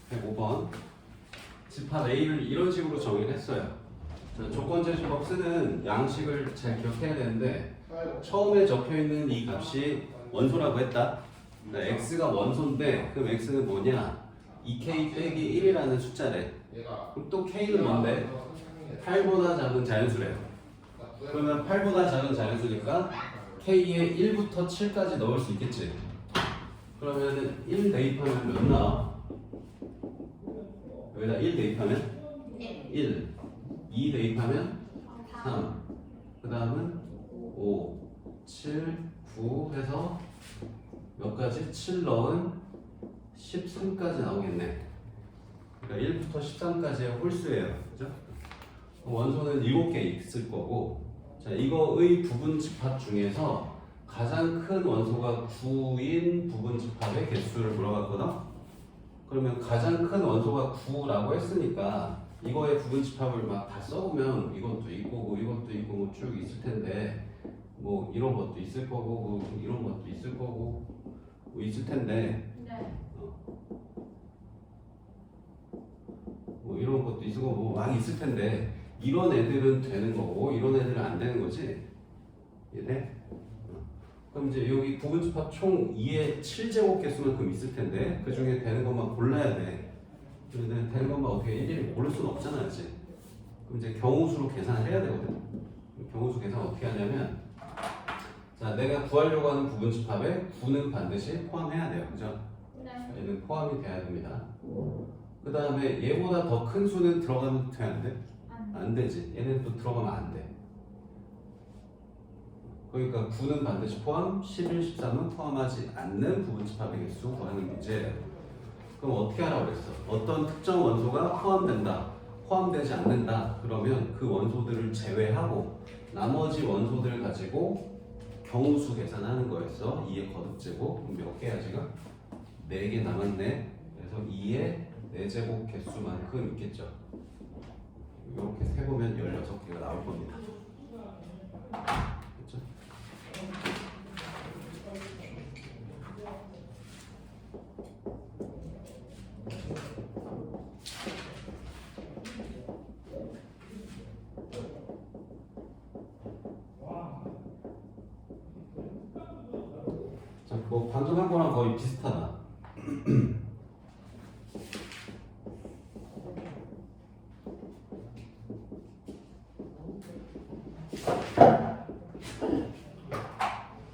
105번 집합 A를 이런 식으로 정의를 했어요. 자, 조건제시법 쓰는 양식을 잘 기억해야 되는데 처음에 적혀있는 이 값이 원소라고 했다. 그러니까 x가 원소인데 그럼 x는 뭐냐? 2k 빼기 1이라는 숫자래. 그럼 또 k는 뭔데? 8보다 작은 자연수래요. 그러면 8보다 작은 자연수니까 k에 1부터 7까지 넣을 수 있겠지. 그러면 1 대입하면 몇 나와? 여기다 1 대입하면 1, 2 대입하면 3, 그 다음은 5, 7, 9 해서 몇 가지? 7 넣은 13까지 나오겠네. 그러니까 1부터 13까지의 홀수예요. 그죠? 원소는 7개 있을 거고, 자, 이거의 부분 집합 중에서 가장 큰 원소가 9인 부분 집합의 개수를 물어봤거든? 그러면 가장 큰 원소가 9라고 했으니까 이거의 부분 집합을 막 다 써보면 이것도 있고 이것도 있고 뭐 쭉 있을 텐데 뭐 이런 것도 있을 거고 뭐 이런 것도 있을 거고 뭐 있을 텐데 뭐 이런 것도 있을 거고 뭐 막 있을 텐데 이런 애들은 되는 거고 이런 애들은 안 되는 거지. 이해돼? 그럼 이제 여기 부분 집합 총 2의 7제곱 개수만큼 있을 텐데 그 중에 되는 것만 골라야 돼. 근데 되는 것만 어떻게 일일이 고를 수는 없잖아, 그치? 그럼 이제 경우수로 계산을 해야 되거든. 경우수 계산 어떻게 하냐면, 자, 내가 구하려고 하는 부분 집합에 9는 반드시 포함해야 돼요, 그죠? 네. 얘는 포함이 돼야 됩니다. 그 다음에 얘보다 더 큰 수는 들어가면 돼, 안 돼? 안 되지. 얘는 또 들어가면 안 돼. 그러니까 9는 반드시 포함, 11, 13은 포함하지 않는 부분 집합의 개수 구하는 문제예요. 그럼 어떻게 하라고 그랬어? 어떤 특정 원소가 포함된다, 포함되지 않는다. 그러면 그 원소들을 제외하고 나머지 원소들을 가지고 경우수 계산하는 거였어. 2의 거듭제곱. 몇 개야 지금? 4개 남았네. 그래서 2의 4제곱 개수만큼 있겠죠. 이렇게 세보면 16개가 나올 겁니다. 그렇죠? 자, 뭐 방금 한 거랑 거의 비슷하다.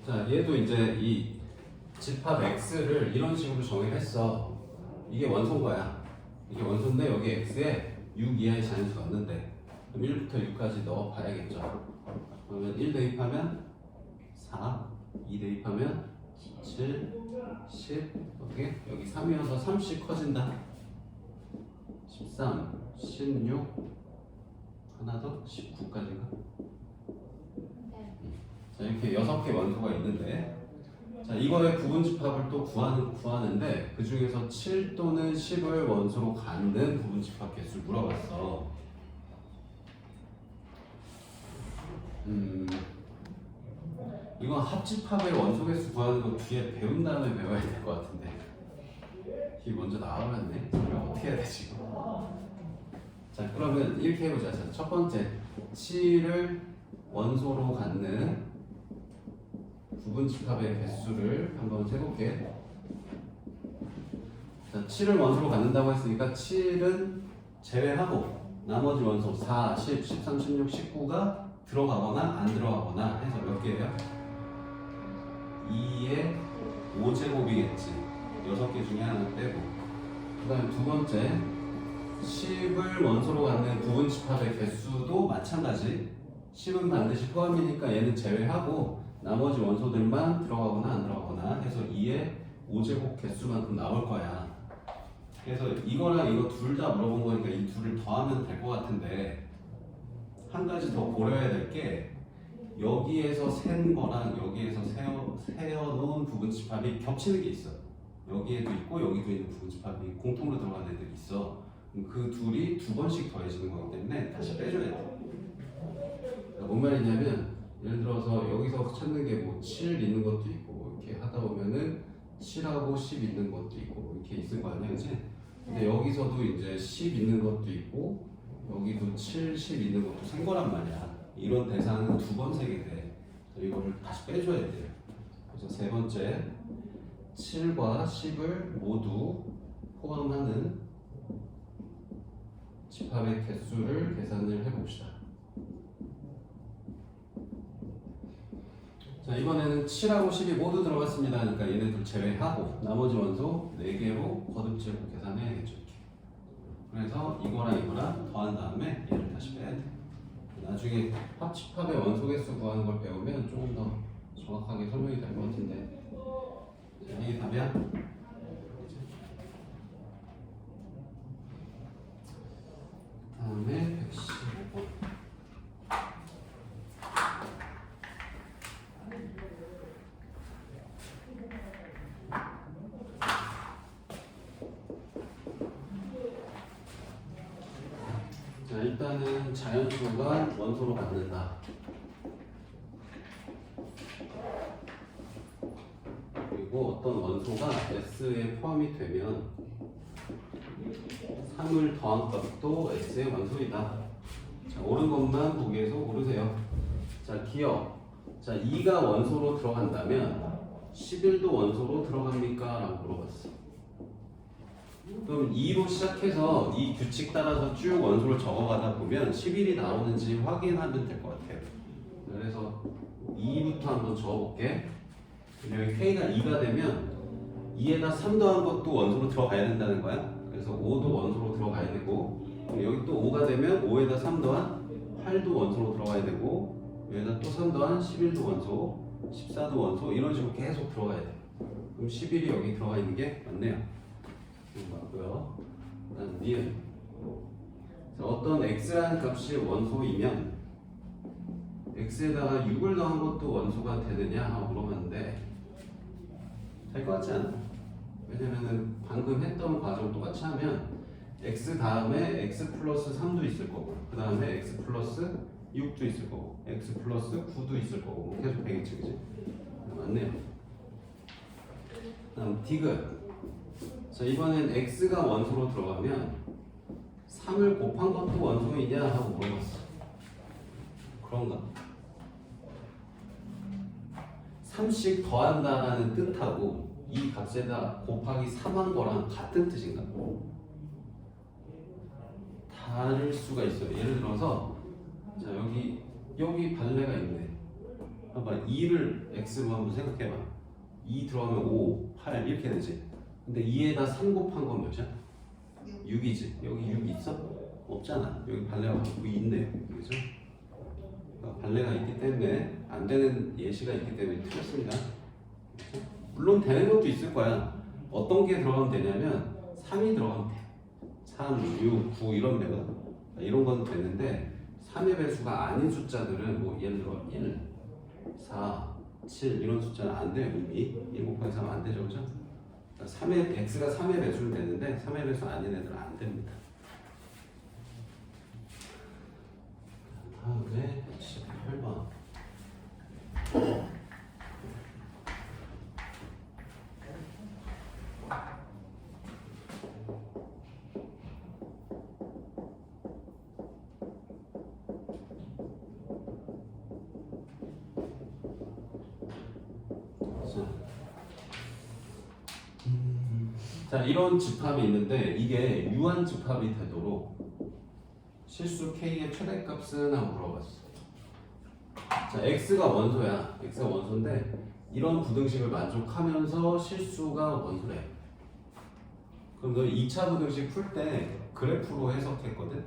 자, 얘도 이제 이 집합 x를 이런 식으로 정의했어. 이게 원소인 거야. 이게 원소인데 여기 x에 6 이하의 자연수가 없는데 그럼 1부터 6까지 넣어 봐야겠죠. 그러면 1 대입하면 4, 2 대입하면 7, 10, 어떻게? 여기 3이어서 30 커진다. 13, 16, 하나 더 19까지가. 자, 이렇게 6개 원소가 있는데, 자, 이거의 부분 집합을 또 구하는데 그 중에서 7 또는 10을 원소로 갖는 부분 집합 개수를 물어봤어. 이건 합집합의 원소 개수 구하는 거 뒤에 배운 다음에 배워야 될 것 같은데 이게 먼저 나와버렸네. 그럼 어떻게 해야 되지? 자, 그러면 이렇게 해보자. 자, 첫 번째 7을 원소로 갖는 부분 집합의 개수를 한번 세볼게. 자, 7을 원소로 갖는다고 했으니까 7은 제외하고 나머지 원소 4, 10, 13, 16, 19가 들어가거나 안 들어가거나 해서 몇 개예요? 2의 5제곱이겠지. 6개 중에 하나 빼고. 그 다음에 두 번째 10을 원소로 갖는 부분 집합의 개수도 마찬가지. 10은 반드시 포함이니까 얘는 제외하고 나머지 원소들만 들어가거나 안 들어가거나 해서 2의 5제곱 개수만큼 나올 거야. 그래서 이거랑 이거 둘 다 물어본 거니까 이 둘을 더하면 될 것 같은데 한 가지 더 고려해야 될 게 여기에서 센 거랑 여기에서 세어놓은 부분 집합이 겹치는 게 있어. 여기에도 있고 여기도 있는 부분 집합이 공통으로 들어가는 애들이 있어. 그 둘이 두 번씩 더해지는 거기 때문에 다시 빼줘야 돼. 그러니까 뭔 말이냐면 예를 들어서 여기서 찾는 게 뭐 7 있는 것도 있고 이렇게 하다 보면은 7하고 10 있는 것도 있고 이렇게 있을 거 아니야, 그치? 근데 여기서도 이제 10 있는 것도 있고 여기도 7, 10 있는 것도 생 거란 말이야. 이런 대상은 두 번 세게 돼. 이거를 다시 빼줘야 돼요. 그래서 세 번째 7과 10을 모두 포함하는 집합의 개수를 계산을 해봅시다. 자, 이번에는 7하고 10이 모두 들어갔습니다. 그러니까 얘네들 제외하고 나머지 원소 4개로 거듭지고 계산해야겠죠. 그래서 이거랑 더한 다음에 얘를 다시 빼야 돼. 나중에 합집합의 원소 개수 구하는 걸 배우면 조금 더 정확하게 설명이 될 것 같은데. 자, 이게 답이야? 다음에 115번. 자, 일단은 자연수가 원소로 갖는다. 그리고 어떤 원소가 S에 포함이 되면 3을 더한 값도 S의 원소이다. 자, 옳은 것만 보기에서 고르세요. 자, 기억. 자, 2가 원소로 들어간다면 11도 원소로 들어갑니까? 라고 물어봤어. 그럼 2로 시작해서 이 규칙 따라서 쭉 원소를 적어가다 보면 11이 나오는지 확인하면 될 것 같아요. 그래서 2부터 한번 적어볼게. 여기 K가 2가 되면 2에다 3 더한 것도 원소로 들어가야 된다는 거야. 그래서 5도 원소로 들어가야 되고, 여기 또 5가 되면 5에다 3 더한 8도 원소로 들어가야 되고, 여기다 또 3 더한 11도 원소, 14도 원소, 이런 식으로 계속 들어가야 돼. 그럼 11이 여기 들어가 있는 게 맞네요. 이거 맞고요. 그다음 니은. 어떤 x라는 값이 원소이면 x에다가 6을 더한 것도 원소가 되느냐 하고 물어봤는데 될 것 같지 않아? 왜냐면은 방금 했던 과정 똑같이 하면 x 다음에 x 플러스 3도 있을 거고, 그 다음에 x 플러스 6도 있을 거고, x 플러스 9도 있을 거고, 계속 되겠지, 그지? 맞네요. 다음 디귿. 자, 이번엔 x가 원소로 들어가면 3을 곱한 것도 원소이냐 하고 물어봤어. 그런가? 3씩 더한다라는 뜻하고 이 값에다 곱하기 3한 거랑 같은 뜻인가? 다를 수가 있어요. 예를 들어서 자, 여기 발레가 있네. 봐봐, 2를 x로 한번 생각해봐. 2 들어가면 5, 8 이렇게 되지. 근데 2에다 3 곱한 건 몇이야? 6이지. 여기 6 있어? 없잖아. 여기 발레가 갖고 있네요. 그죠? 그러니까 발레가 있기 때문에 안 되는 예시가 있기 때문에 틀렸습니다. 그렇죠? 물론 되는 것도 있을 거야. 어떤 게 들어가면 되냐면 3이 들어가면 돼. 3, 6, 9 이런 데거든. 이런 건 되는데 3의 배수가 아닌 숫자들은 뭐 예를 들어 1, 4, 7 이런 숫자는 안 돼요. 이미 1 곱하기 3 안 되죠. 그죠? 3의 x가 3의 배수는 되는데 3의 배수 아닌 애들은 안 됩니다. 다음에 18번. 자, 이런 집합이 있는데 이게 유한 집합이 되도록 실수 k의 최대값은 하고 물어봤어. 자, x가 원소야. x가 원소인데 이런 부등식을 만족하면서 실수가 원소래. 그럼 너 2차 부등식 풀 때 그래프로 해석했거든?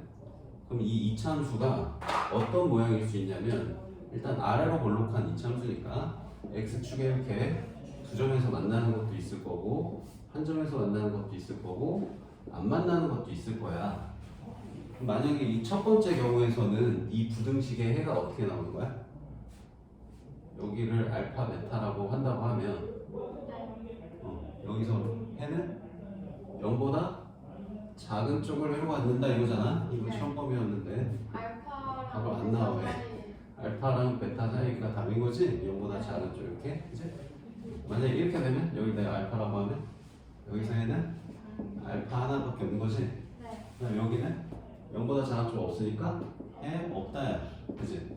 그럼 이 이차함수가 어떤 모양일 수 있냐면 일단 아래로 볼록한 이차함수니까 x축에 이렇게 두 점에서 만나는 것도 있을 거고 한 점에서 만나는 것도 있을 거고 안 만나는 것도 있을 거야. 만약에 이 첫 번째 경우에서는 이 부등식의 해가 어떻게 나오는 거야? 여기를 알파 베타라고 한다고 하면 여기서 해는 0보다 작은 쪽을 회로 갖는다 이거잖아. 이거 시험범위였는데 답을 안 나와. 왜? 알파랑 베타 사이가 답인 거지? 0보다 작은 쪽 이렇게. 그치? 만약에 이렇게 되면 여기다 알파라고 하면 여기서 해는 알파 하나밖에 없는 거지? 네. 그럼 여기는 0보다 작은 쪽 없으니까 해 없다야. 그지?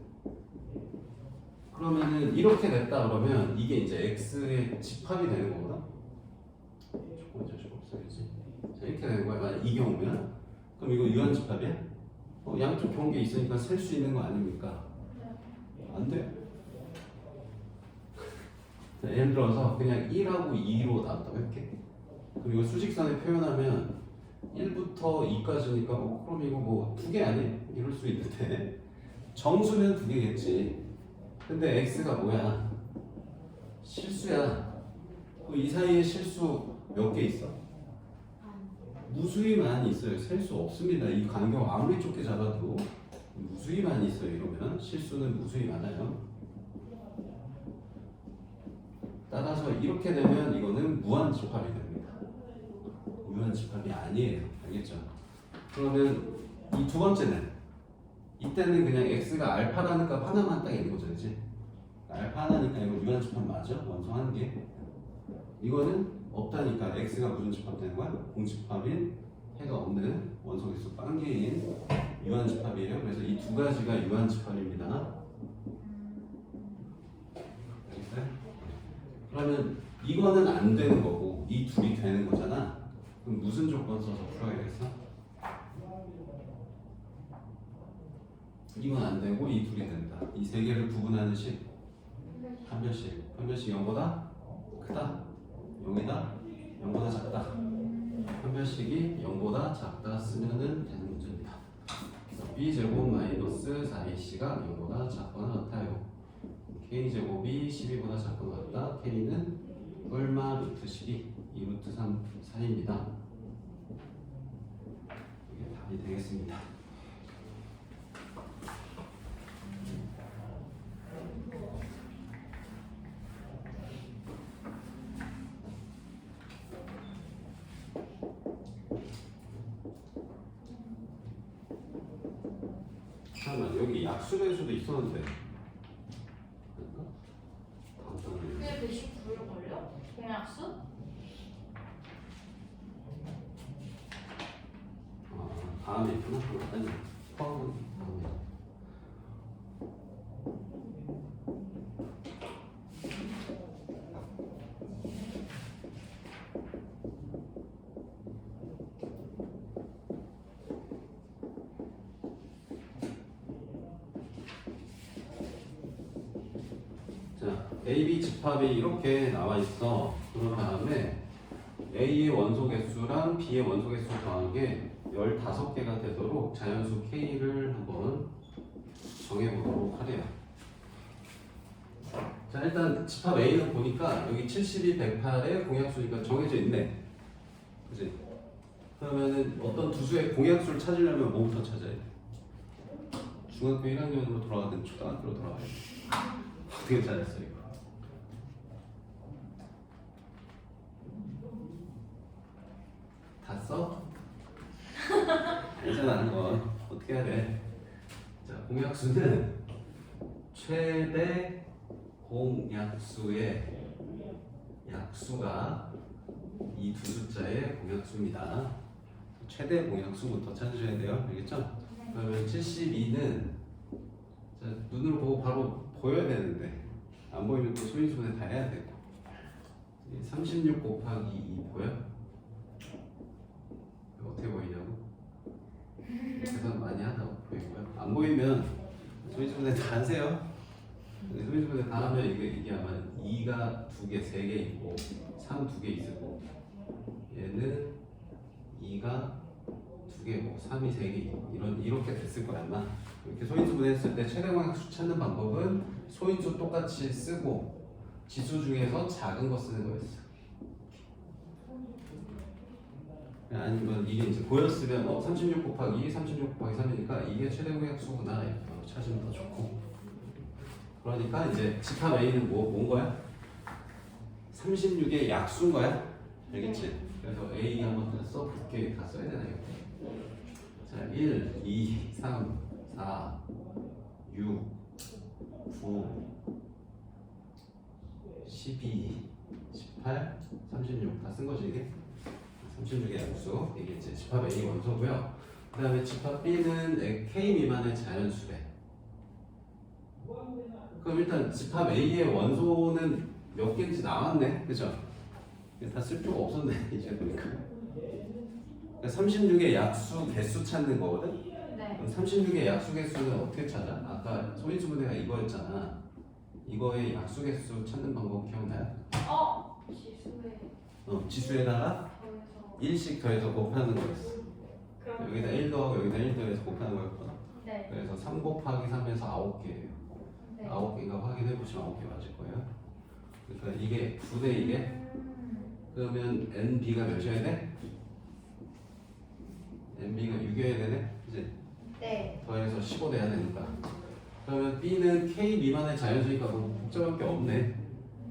그러면은 이렇게 됐다 그러면 이게 이제 x의 집합이 되는 거거든? 조금 이제 좀 없어야지. 자, 이렇게 되는 거야. 만약 이 경우면 그럼 이거 유한 집합이야? 양쪽 경계 있으니까 셀 수 있는 거 아닙니까? 안 돼. 자, 예를 들어서 그냥 1하고 2로 나왔다고 할게. 그리고 수직선에 표현하면 1부터 2까지니까 그럼 이거 뭐 두 개 아니야? 이럴 수 있는데 정수는 두 개겠지. 근데 x가 뭐야? 실수야. 이 사이에 실수 몇 개 있어? 무수히 많이 있어요. 셀 수 없습니다. 이 간격 아무리 좁게 잡아도 무수히 많이 있어요. 이러면 실수는 무수히 많아요. 따라서 이렇게 되면 이거는 무한 집합이 됩니다. 유한 집합이 아니에요. 알겠죠? 그러면 이 두 번째는 이때는 그냥 x가 알파라는 값 하나만 딱 있는 거죠, 그렇지? 알파 하나니까 이거 유한 집합 맞아? 원소 한 개. 이거는 없다니까 x가 무슨 집합 되는 거야? 공집합인 해가 없는 원소 개수 빵개인 유한 집합이에요. 그래서 이 두 가지가 유한 집합입니다. 알겠어요? 그러면 이거는 안 되는 거고 이 둘이 되는 거잖아. 그럼 무슨 조건 써서 풀어야겠어? 이건 안 되고 이 둘이 된다. 이 세 개를 구분하는 식 판별식. 판별식 0보다 크다. 0이다. 0보다 작다. 판별식이 0보다 작다 쓰면은 되는 문제입니다. 그래서 b제곱 마이너스 4ac가 0보다 작거나 같아요. k제곱이 12보다 작거나 같다. k는 얼마 루트 12, 2루트 3 사이입니다. 이게 답이 되겠습니다. 잠깐만, 여기 약수배수도 있었는데 그게 119일걸요? 공약수? 다음에 있구나. 아니, 포함은 다음에. 자, AB 집합이 이렇게 나와 있어. 그런 다음에 A의 원소 개수랑 B의 원소 개수 더한 게 15개가 되도록 자연수 K를 한번 정해보도록 하래요. 자, 일단 집합 A는 보니까 여기 72, 108의 공약수니까 정해져 있네. 그지? 그러면은 어떤 두 수의 공약수를 찾으려면 뭐부터 찾아야 돼? 중학교 1학년으로 돌아가든 초등학교로 돌아가야 돼. 어떻게 찾았어 이거? 다 써? 괜찮아. 어떻게 해야 돼? 자, 공약수는 최대 공약수의 약수가 이 두 숫자의 공약수입니다. 최대 공약수부터 찾으셔야 돼요. 알겠죠? 그러면 72는 자, 눈으로 보고 바로 보여야 되는데 안 보이면 또 소인수분해 다 해야 되고 36 곱하기 2 보여? 어떻게 보이냐고? 계산 많이 하다고 보이고요. 안 보이면 소인수분해 다 하세요. 소인수분해 다 하면 이게 아마 2가 2개, 3개 있고 3 2개 있을 거고 얘는 2가 2개고 3이 3개 이렇게 됐을 거야 아마. 이렇게 소인수분해 했을 때 최대 공약수 찾는 방법은 소인수 똑같이 쓰고 지수 중에서 작은 거 쓰는 거였어. 아니면 이게 이제 보였으면 36 곱하기 36 곱하기 3이니까 이게 최대 공약수구나 이렇게 찾으면 더 좋고. 그러니까 이제 집합 A는 뭔 거야? 36의 약수인 거야? 알겠지? 그래서 A 한번 다 써볼게. 다 써야 되나 이거? 자, 1, 2, 3, 4, 6, 9, 12, 18, 36 다 쓴 거지 이게? 36의 약수 이게 이제 집합 A 원소고요. 그 다음에 집합 B는 K 미만의 자연수래. 그럼 일단 집합 A의 원소는 몇 개인지 나왔네, 그죠? 다 쓸 필요가 없었네 이제 보니까. 36의 약수 개수 찾는 거거든. 네. 그럼 36의 약수 개수는 어떻게 찾아? 아까 소인수 문제가 이거였잖아. 이거의 약수 개수 찾는 방법 기억나요? 지수에 지수에다가 더해서 1씩 더해서 곱하는 거였어. 그럼 여기다 1 더하고 여기다 1 더해서 곱하는 거였거든. 네. 그래서 3 곱하기 3에서 9개예요. 네. 9개인가 확인해 보시면 9개 맞을 거예요. 그러니까 이게 9대 이게 그러면 NB가 몇이어야 돼? NB가 6이어야 되네? 이제 네. 더해서 15 돼야 되니까. 그러면 B는 K 미만의 자연수니까 뭐 복잡할 게 없네.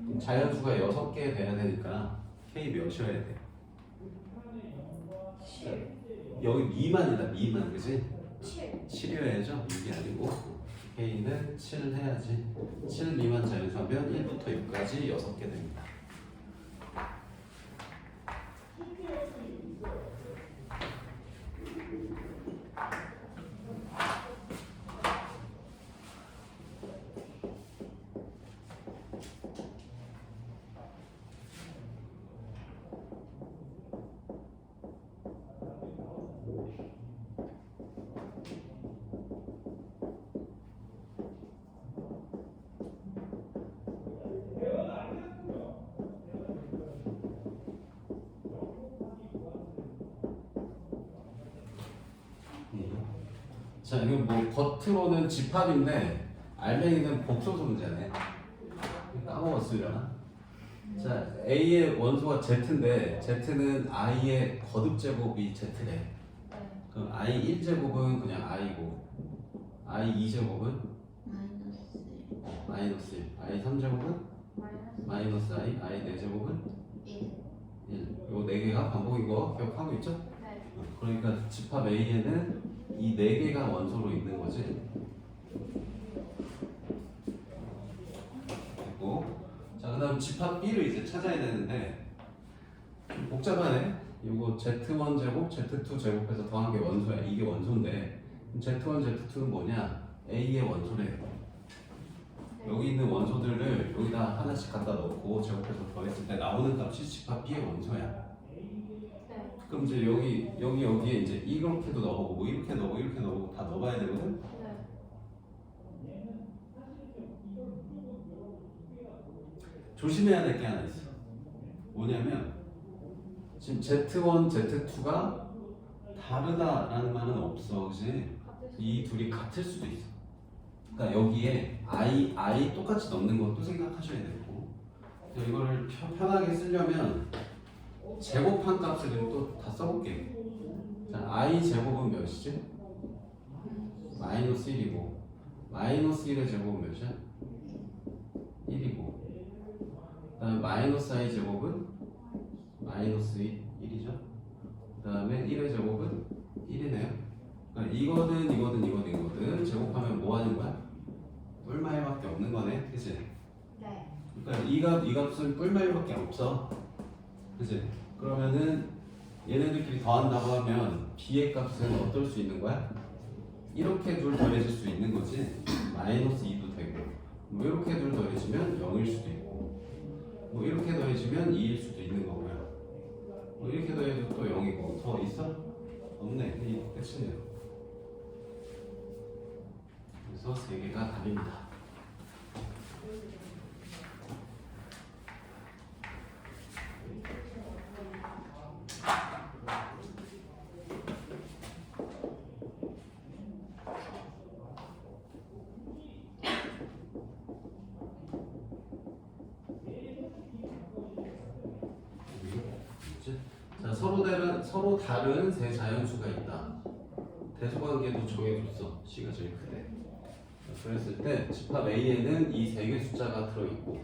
그럼 자연수가 6개 돼야 되니까 K 몇이어야 돼? 7. 여기 미만이다, 미만, 그지? 7. 7이어야죠? 6이 아니고 K는 7 해야지. 7 미만 자연수하면 1부터 6까지 6개 됩니다. 자, 이거 뭐 겉으로는 집합인데 알맹이는 복소수 문제네. 까먹었으려나? 자, A의 원소가 Z인데 Z는 I의 거듭 제곱이 Z래. 네. 그럼 I 1제곱은 그냥 I고 I 2제곱은 마이너스 1, I 3제곱은 마이너스 I, I 4제곱은 1. 요 4개가 반복인 거 기억하고 있죠? 네. 그러니까 집합 A에는 이 4개가 원소로 있는 거지. 됐고, 자 그다음 집합 B를 이제 찾아야 되는데 좀 복잡하네. 이거 Z1 제곱, Z2 제곱해서 더한 게 원소야. 이게 원소인데 Z1, Z2는 뭐냐? A의 원소래요. 여기 있는 원소들을 여기다 하나씩 갖다 넣고 제곱해서 더했을 때 나오는 값이 집합 B의 원소야. 네. 그럼 이제 여기에 이제 이렇게도 넣어보고 뭐 이렇게 넣어보고 이렇게 넣어보고 다 넣어봐야 되거든. 네. 조심해야 될 게 하나 있어. 뭐냐면 지금 Z1, Z2가 다르다라는 말은 없어, 그지? 이 둘이 같을 수도 있어. 그러니까 여기에 I 똑같이 넣는 것도 생각하셔야 되고, 이거를 편하게 쓰려면 제곱한 값을 또 다 써볼게요. 자, I 제곱은 몇이지? 마이너스 1이고 마이너스 1의 제곱은 몇이야? 1이고 그 다음에 마이너스 I 제곱은 마이너스 1이죠. 그 다음에 1의 제곱은 1이네요. 그러니까 이거든 제곱하면 뭐 하는 거야? 뿔마이밖에 없는 거네, 그치? 네. 그러니까 이 값은 뿔마이밖에 없어, 그치? 그러면은 얘네들끼리 더한다고 하면 B의 값은 어떨 수 있는 거야? 이렇게 둘 더해질 수 있는 거지. 마이너스 2도 되고 뭐 이렇게 둘 더해지면 0일 수도 있고 뭐 이렇게 더해지면 2일 수도 있는 거고요. 뭐 이렇게 더해도 또 0이고 더 있어? 없네. 이 끝이네요. 그래서 3개가 답입니다. 자, 서로 다른 세 자연수가 있다. 대소관계도 정해줬어. C가 제일 크대. 그랬을 때 집합 A에는 이 세 개 숫자가 들어있고,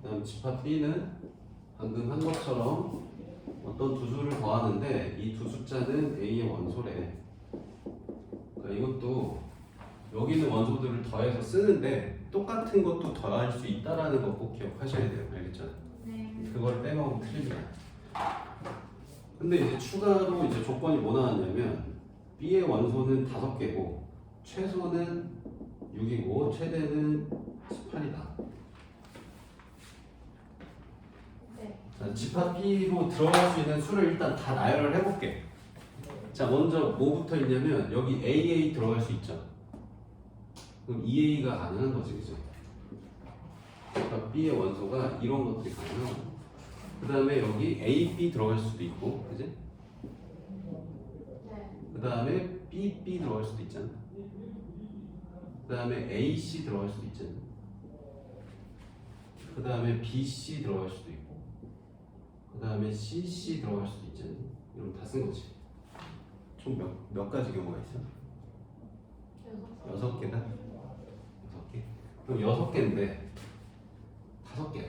그다음 집합 B는 방금 한 것처럼 어떤 두 수를 더하는데 이 두 숫자는 A의 원소래. 그러니까 이것도 여기 있는 원소들을 더해서 쓰는데 똑같은 것도 더할 수 있다라는 거 꼭 기억하셔야 돼요. 알겠죠? 네. 그걸 빼먹으면 틀립니다. 근데 이제 추가로 이제 조건이 뭐 나왔냐면 B의 원소는 5개고 최소는 6이고 최대는 18이다. 네. 자, 집합 B로 들어갈 수 있는 수를 일단 다 나열을 해볼게. 자, 먼저 뭐부터 있냐면 여기 AA 들어갈 수 있죠. 그럼 EA가 가능한 거지, 그죠? 그러니까 B의 원소가 이런 것들이 가능하고, 그 다음에 여기 AB 들어갈 수도 있고, 그지? 네. 그 다음에 BB 들어갈 수도 있잖아. 그 다음에 AC 들어갈 수도 있잖아. 그 다음에 BC 들어갈 수도 있고, 그 다음에 CC 들어갈 수도 있잖아. 이런 다 쓴 거지. 총 몇 가지 경우가 있어? 6개다? 6개? 그럼 6개인데 5개.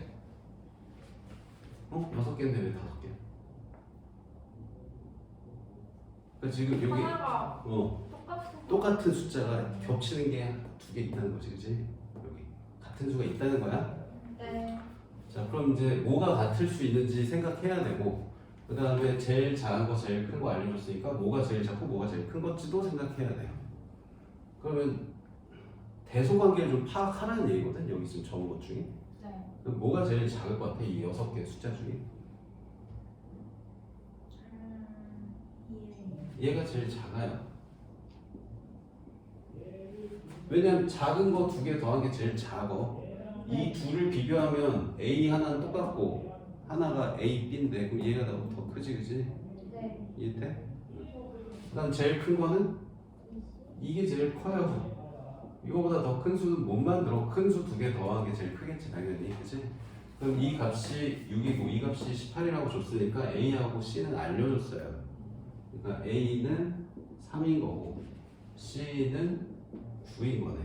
6개인데 왜 5개? 그러니까 지금 여기 하나가 똑같은 숫자가 겹치는 게 2개 있다는 거지, 그치? 여기 같은 수가 있다는 거야. 네. 자, 그럼 이제 뭐가 같을 수 있는지 생각해야 되고, 그 다음에 제일 작은 거 제일 큰 거 알려줬으니까 뭐가 제일 작고 뭐가 제일 큰 건지도 생각해야 돼요. 그러면 대소관계를 좀 파악하라는 얘기거든, 여기 지금 적은 것 중에. 네. 그럼 뭐가 제일 작을 것 같아, 이 6개 숫자 중에? 얘가 제일 작아요. 왜냐면 작은 거 2개 더한 게 제일 작어. 이 둘을 비교하면 A 하나는 똑같고 하나가 A, B인데 그럼 얘가 더 크지, 그지? 네. 이해돼? 그다음 제일 큰 거는 이게 제일 커요. 이거보다 더 큰 수는 못 만들어. 큰 수 2개 더한 게 제일 크겠지, 당연히, 그지? 그럼 이 값이 6이고 이 값이 18이라고 줬으니까 A하고 C는 알려줬어요. 그러니까 A는 3인 거고 C는 9인 거네.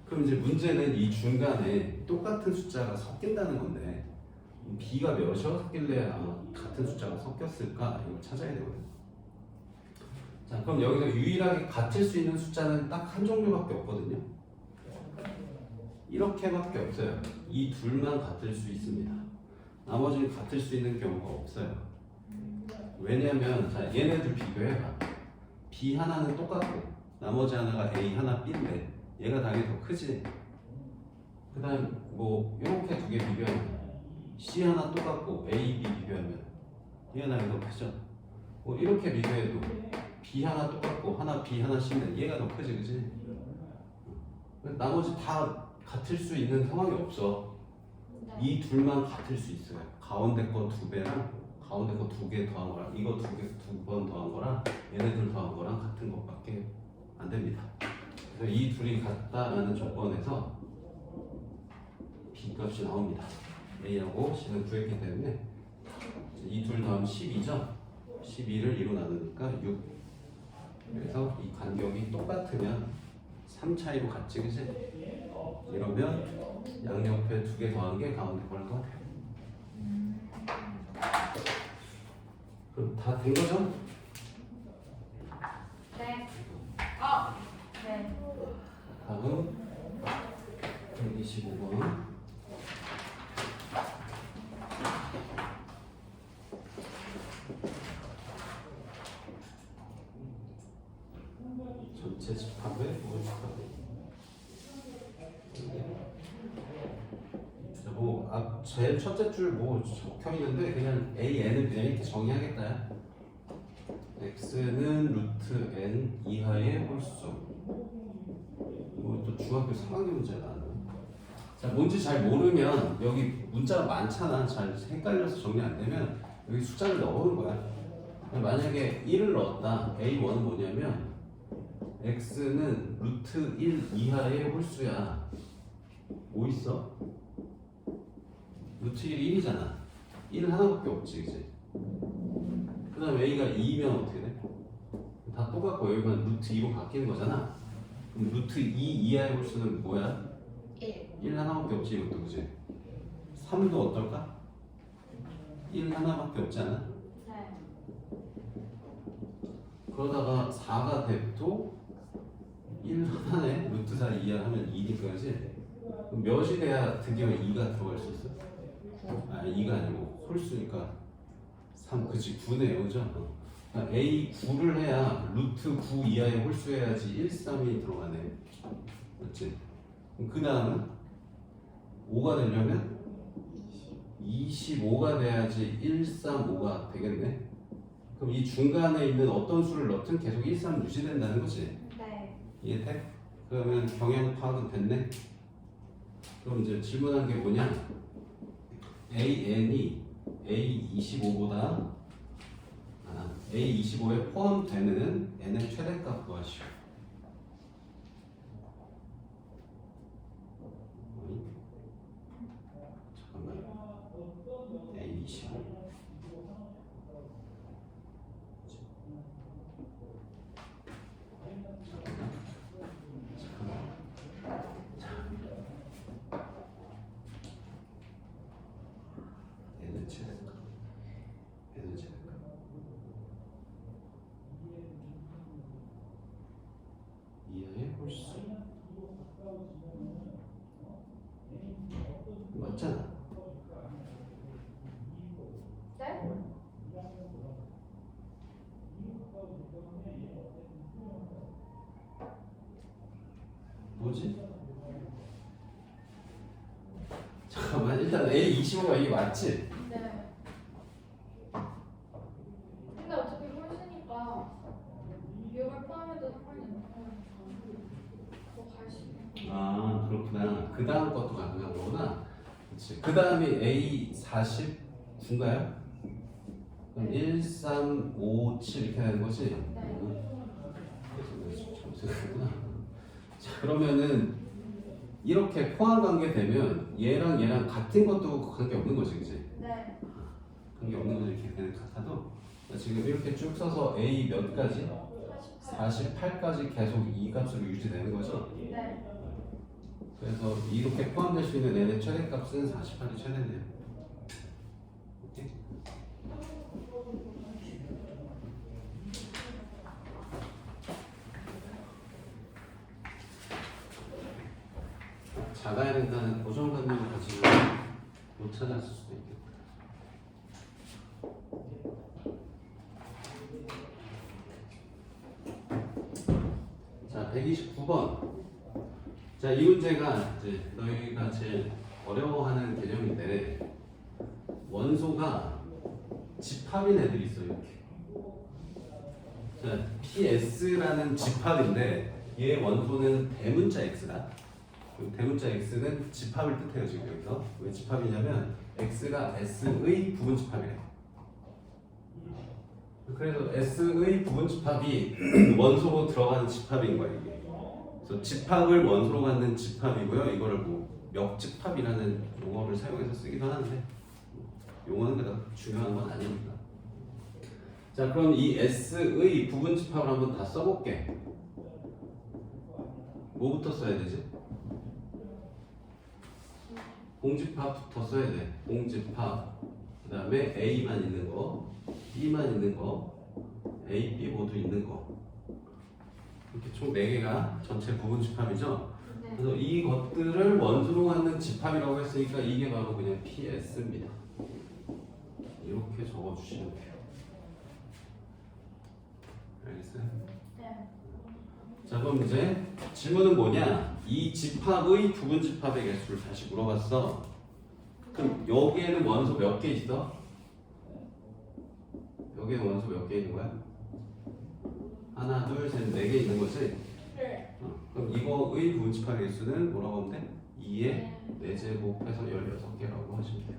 그럼 이제 문제는 이 중간에 똑같은 숫자가 섞인다는 건데 B가 몇이어 섞길래 같은 숫자가 섞였을까? 이걸 찾아야 되거든. 자, 그럼 여기서 유일하게 같을 수 있는 숫자는 딱 한 종류밖에 없거든요. 이렇게밖에 없어요. 이 둘만 같을 수 있습니다. 나머지는 같을 수 있는 경우가 없어요. 왜냐면 자, 얘네들 비교해봐. B 하나는 똑같고 나머지 하나가 A 하나 B인데 얘가 당연히 더 크지. 그 다음 뭐 이렇게 2개 비교하면 C 하나 똑같고 A, B 비교하면 얘가 당연히 더 크죠. 뭐 이렇게 비교해도 B 하나 똑같고 하나 B 하나 C인데 얘가 더 크지, 그지? 나머지 다 같을 수 있는 상황이 없어. 이 둘만 같을 수 있어요. 가운데 거 2배랑 가운데 거 2개 더한 거랑 이거 2번 더한 거랑 얘네들 더한 거랑 같은 것밖에 안 됩니다. 그래서 이 둘이 같다라는 조건에서 B 값이 나옵니다. A하고 C는 구했기 때문에 이 둘 더하면 12죠. 12를 2로 나누니까 6. 그래서 이 간격이 똑같으면 3 차이로 같지, 그치? 이러면 양옆에 2개 더한 게 가운데 거랑 똑같아요. 그럼 다 된 거죠? 네. 네. 다음 125번. 전체 집합의 부분 집합. 뭐 제일 첫째 줄 뭐 적혀 있는데 그냥 A, N은 그냥 이렇게 정의하겠다. X는 루트 N 이하의 홀수. 또 중학교 3학년 문제다. 자, 뭔지 잘 모르면 여기 문자가 많잖아. 잘 헷갈려서 정리 안 되면 여기 숫자를 넣어보는 거야. 만약에 1을 넣었다. A1은 뭐냐면 X는 루트 1 이하의 홀수야. 뭐 있어? 루트 1이 1이잖아. 1은 하나밖에 없지, 그치? 그 다음 A가 2면 어떻게 돼? 다 똑같고 여기만 루트 2로 바뀌는 거잖아. 그럼 루트 2 이하의 홀수는 뭐야? 1 하나밖에 없지, 이것도, 그치? 3도 어떨까? 1 하나밖에 없지 않아? 네. 그러다가 4가 돼도 1 하나에 루트 4 이하 하면 2니까, 그치? 그럼 몇이 돼야 드디어 2가 들어갈 수 있어? 2가 아니고 홀수니까 3, 그치 9네요, 그죠? 그러니까 A 9를 해야 루트 9 이하의 홀수해야지 1, 3이 들어가네. 맞지? 그 다음은 5가 되려면 25가 돼야지 1, 3, 5가 되겠네. 그럼 이 중간에 있는 어떤 수를 넣든 계속 1, 3 유지된다는 거지. 네. 이해돼? 그러면 경영 파악은 됐네. 그럼 이제 질문한 게 뭐냐? AN이 A25보다 A25에 포함되는 N의 최대값 구하시오. 잠깐만. A25. N의 최대값. N의 최대값. 이하의 홀수. 맞잖아. 네? 뭐지? 잠깐만, 일단 A25가 이게 맞지? 네. 근데 어차피 홀수니까 이걸 포함해도 상관이 없어요. 더갈수 있는. 아, 그렇구나. 그 다음 것도 가능한 거구나. 그치. 그 다음이 A49인가요? 그럼 1, 3, 5, 7 이렇게 되는 거지? 네. 잘못했구나. 자, 그러면은 이렇게 포함 관계 되면 얘랑 얘랑 같은 것도 관계 없는 거지, 그치? 네. 관계 없는 거지, 이렇게 되는 같아도. 지금 이렇게 쭉 써서 A 몇 가지? 48까지 계속 이 값으로 유지되는 거죠? 네. 그래서 이렇게 포함될 수 있는 n의 최대값은 48이 최대네요. 오케이? 작아야 된다는 고정관념을 가지고 못 찾았을 수도 있겠다. 자, 129번. 자, 이 문제가 이제 너희가 제일 어려워하는 개념인데 원소가 집합인 애들이 있어 이렇게. 자, PS라는 집합인데 얘 원소는 대문자 X다. 대문자 X는 집합을 뜻해요 지금 여기서. 왜 집합이냐면 X가 S의 부분 집합이래. 그래서 S의 부분 집합이 원소로 들어가는 집합인 거야 이게. 그래서 집합을 원소로 갖는 집합이고요. 이거를 뭐 역집합이라는 용어를 사용해서 쓰기도 하는데 용어는 그닥 중요한 건 아니니까. 자, 그럼 이 S의 부분 집합을 한번 다 써볼게. 뭐부터 써야 되지? 공집합부터 써야 돼. 공집합. 그 다음에 A만 있는 거, B만 있는 거, A, B 모두 있는 거. 이렇게 총 4개가 전체 부분 집합이죠. 네. 그래서 이것들을 원소로 갖는 집합이라고 했으니까 이게 바로 그냥 PS입니다. 이렇게 적어주시면 돼요. 알겠어요? 네. 자, 그럼 이제 질문은 뭐냐? 이 집합의 부분 집합의 개수를 다시 물어봤어. 그럼 여기에는 원소 몇 개 있어? 여기에는 원소 몇 개 있는 거야? 하나, 둘, 셋, 4개 있는 거지? 네. 그럼 이거의 부분 집합의 개수는 뭐라고 하면 돼? 2에 4제곱해서 16개라고 하시면 돼요.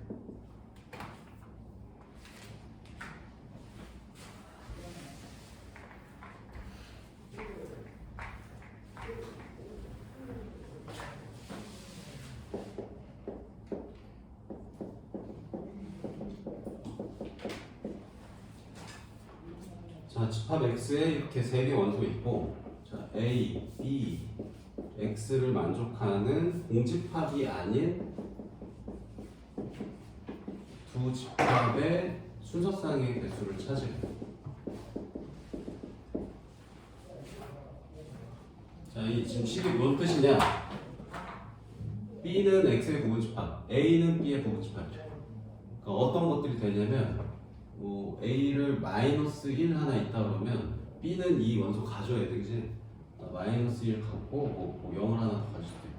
자, 집합 X에 이렇게 3개 원소가 있고, 자, A, B, X를 만족하는 공집합이 아닌 두 집합의 순서상의 개수를 찾으래. 자, 이 지금 식이 뭔 뜻이냐? B는 X의 부분 집합, A는 B의 부분 집합이죠. 그러니까 어떤 것들이 되냐면 뭐 A를 마이너스 1 하나 있다 그러면 B는 이 원소 가져야 돼, 그지? 마이너스 1 갖고 뭐 0을 하나 더 가질 수도 있고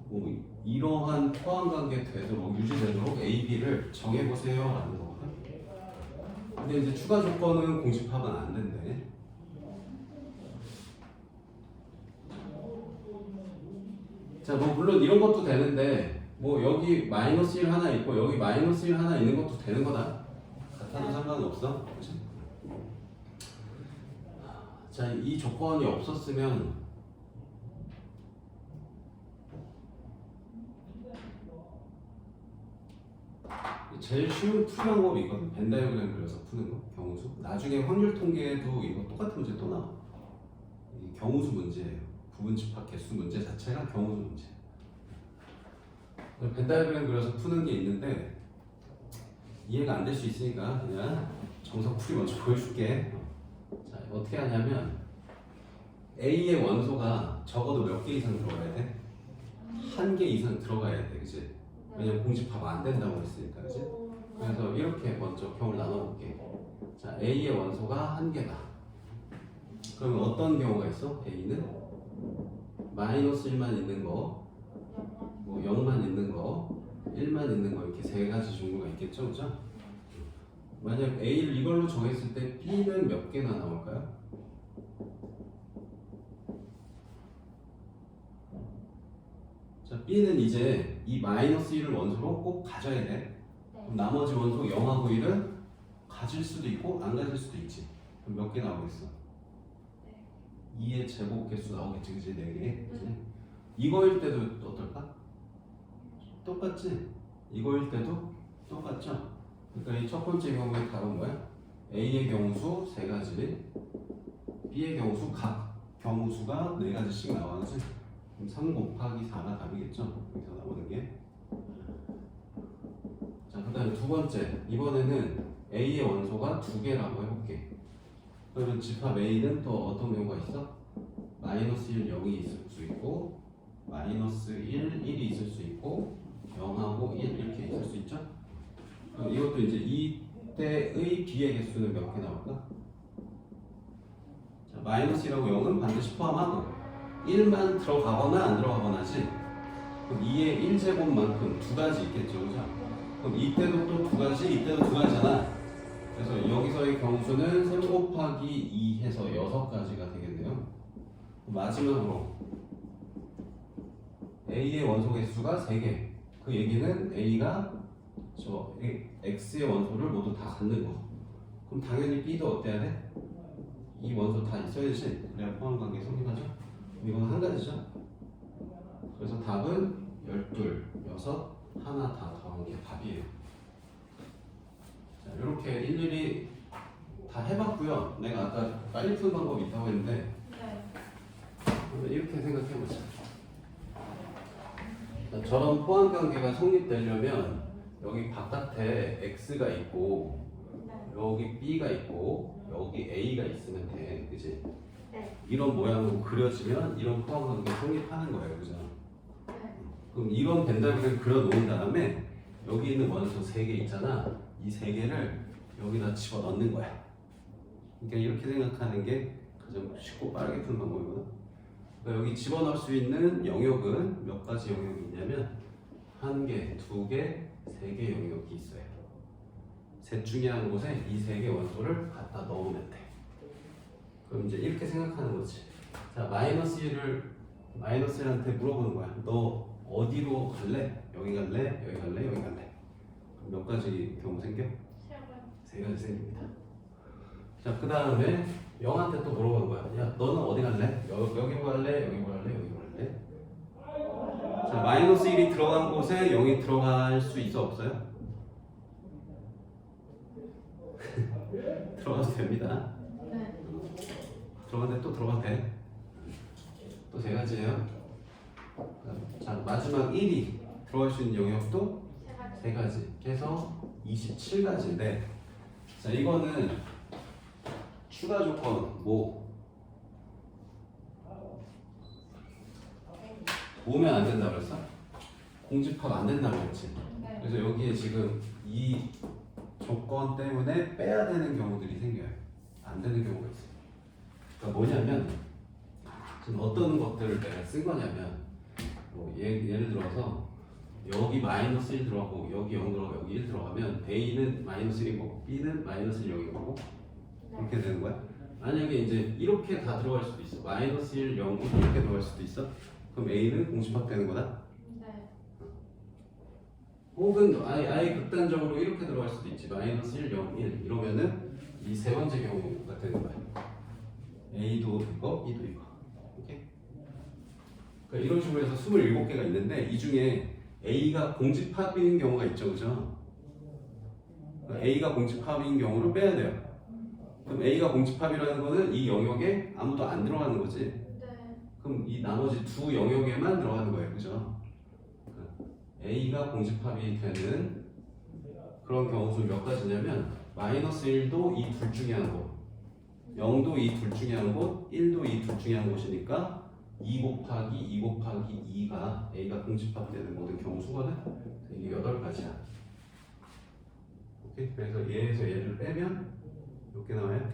뭐 이러한 포함관계 되도록 유지되도록 A, B를 정해보세요 라는 거거든. 근데 이제 추가 조건은 공집합은 안 된대. 자, 뭐 물론 이런 것도 되는데 뭐 여기 마이너스 1 하나 있고 여기 마이너스 1 하나 있는 것도 되는 거다. 같아도 상관은 없어. 그치? 자, 이 조건이 없었으면 제일 쉬운 풀이 방법이 있거든. 벤 다이어그램 그려서 푸는 거, 경우수. 나중에 확률 통계에도 이거 똑같은 문제 또 나와. 이게 경우수 문제예요. 부분 집합 개수 문제 자체가 경우수 문제. 벤 다이어그램 그려서 푸는 게 있는데 이해가 안 될 수 있으니까 그냥 정석 풀이 먼저 보여줄게. 자, 어떻게 하냐면 A의 원소가 적어도 몇 개 이상 들어가야 돼? 한 개 이상 들어가야 돼, 그치? 왜냐면 공집합 안 된다고 했으니까, 그치? 그래서 이렇게 먼저 경우를 나눠볼게. 자, A의 원소가 한 개다. 그러면 어떤 경우가 있어? A는 마이너스 1만 있는 거, 뭐 0만 있는 거, 1만 있는 거 이렇게 세 가지 종류가 있겠죠, 그죠? 만약 A를 이걸로 정했을 때 B는 몇 개나 나올까요? 자, B는 이제 이 마이너스 1을 원소로 꼭 가져야 돼. 그럼 나머지 원소 0하고 1은 가질 수도 있고 안 가질 수도 있지. 그럼 몇 개 나오겠어? 2의 제곱 개수 나오겠지, 그치? 4개. 그치? 이거일 때도 어떨까? 똑같지? 이거일 때도 똑같죠? 그러니까 이 첫 번째 경우의 답은 뭐야? A의 경우수 3가지, B의 경우수 각 경우수가 4가지씩 나와야지. 그럼 3 곱하기 4가 답이겠죠? 여기서 나오는 게. 자, 그 다음에 두 번째. 이번에는 A의 원소가 2개라고 해볼게. 그러면 집합 A는 또 어떤 경우가 있어? 마이너스 1, 0이 있을 수 있고 마이너스 1, 1이 있을 수 있고 0하고 1 이렇게 있을 수 있죠? 이것도 이제 이때의 B의 개수는 몇 개 나올까? 자, 마이너스 1하고 0은 반드시 포함하고 1만 들어가거나 안 들어가거나지. 그럼 2의 1제곱만큼 2가지 있겠죠, 그죠? 그럼 이때도 또 2가지, 이때도 2가지잖아. 그래서 여기서의 경우수는 3 곱하기 2 해서 6가지가 되겠네요. 마지막으로 A의 원소 개수가 3개. 그 얘기는 A가 저 X의 원소를 모두 다 갖는 거. 그럼 당연히 B도 어때야 돼? 이 원소 다 있어야 되지. 그래야 포함 관계 성립하죠. 이건 한 가지죠. 그래서 답은 12, 6, 하나 다 더한 게 답이에요. 자, 이렇게 일일이 다 해봤고요. 내가 아까 빨리 푸는 방법이 있다고 했는데 이렇게 생각해보자. 저런 포함 관계가 성립되려면 여기 바깥에 X가 있고 여기 B가 있고 여기 A가 있으면 돼, 그지? 이런 모양으로 그려지면 이런 포함 관계 성립하는 거예요, 그죠? 그럼 이런 벤다그램 그려 놓은 다음에 여기 있는 원소 3개 있잖아. 이 3개를 여기다 집어 넣는 거야. 그러니까 이렇게 생각하는 게 가장 쉽고 빠르게 푸는 방법이거든. 그러니까 여기 집어넣을 수 있는 영역은 몇 가지 영역이 있냐면 1개, 2개, 3개 영역이 있어요. 셋 중에 한 곳에 이 3개 원소를 갖다 넣으면 돼. 그럼 이제 이렇게 생각하는 거지. 자, 마이너스 1한테 물어보는 거야. 너 어디로 갈래? 여기 갈래? 여기 갈래? 여기 갈래? 그럼 몇 가지 경우 생겨? 3가지 생깁니다. 자, 그 다음에 0한테 또 물어보는 거야. 야, 너는 어디 갈래? 여기로 갈래? 여기로 갈래? 여기로 갈래? 자, 마이너스 1이 들어간 곳에 0이 들어갈 수 있어, 없어요? 들어가도 됩니다. 들어가는데 또 들어가도 돼. 또 3가지예요. 자, 마지막 1이 들어갈 수 있는 영역도 3가지. 해서 27가지인데, 자, 이거는 추가 조건 뭐 오면 안 된다 그랬어? 공집합 안 된다고 했지. 그래서 여기에 지금 이 조건 때문에 빼야 되는 경우들이 생겨요. 안 되는 경우가 있어요. 그러니까 뭐냐면 지금 어떤 것들을 내가 쓴 거냐면 뭐 예를 들어서 여기 마이너스 1 들어가고 여기 0 들어가고 여기 1 들어가면 A는 마이너스 1인 거고 B는 마이너스 0인 거고 이렇게 되는 거야. 만약에 이제 이렇게 다 들어갈 수도 있어. 마이너스 1, 0, 1 이렇게 들어갈 수도 있어. 그럼 A는 공집합 되는 거다. 네. 혹은 아예 극단적으로 이렇게 들어갈 수도 있지. 마이너스 1, 0, 1 이러면은 이 세 번째 경우가 되는 거야. A도 이거, B도 이거. 오케이? 그러니까 이런 식으로 해서 27개가 있는데 이 중에 A가 공집합인 경우가 있죠, 그죠? 그러니까 A가 공집합인 경우를 빼야 돼요. 그럼 A가 공집합이라는 거는 이 영역에 아무도 안 들어가는 거지. 네. 그럼 이 나머지 두 영역에만 들어가는 거예요, 그죠? A가 공집합이 되는 그런 경우는 몇 가지냐면 마이너스 1도 이 둘 중에 한 곳, 0도 이 둘 중에 한 곳, 1도 이 둘 중에 한 곳이니까 2 곱하기 2 곱하기 2가 A가 공집합되는 모든 경우 수거는 이게 8가지야. 오케이? 그래서 얘에서 얘를 빼면 이렇게 나와요.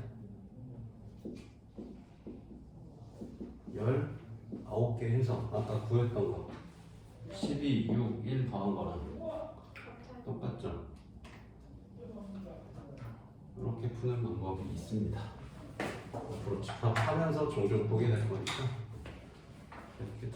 19개 해서 아까 구했던 거 12, 6, 1 더한 거랑 똑같죠? 이렇게 푸는 방법이 있습니다. 앞으로 집합하면서 종종 보게 될 거니까 이렇게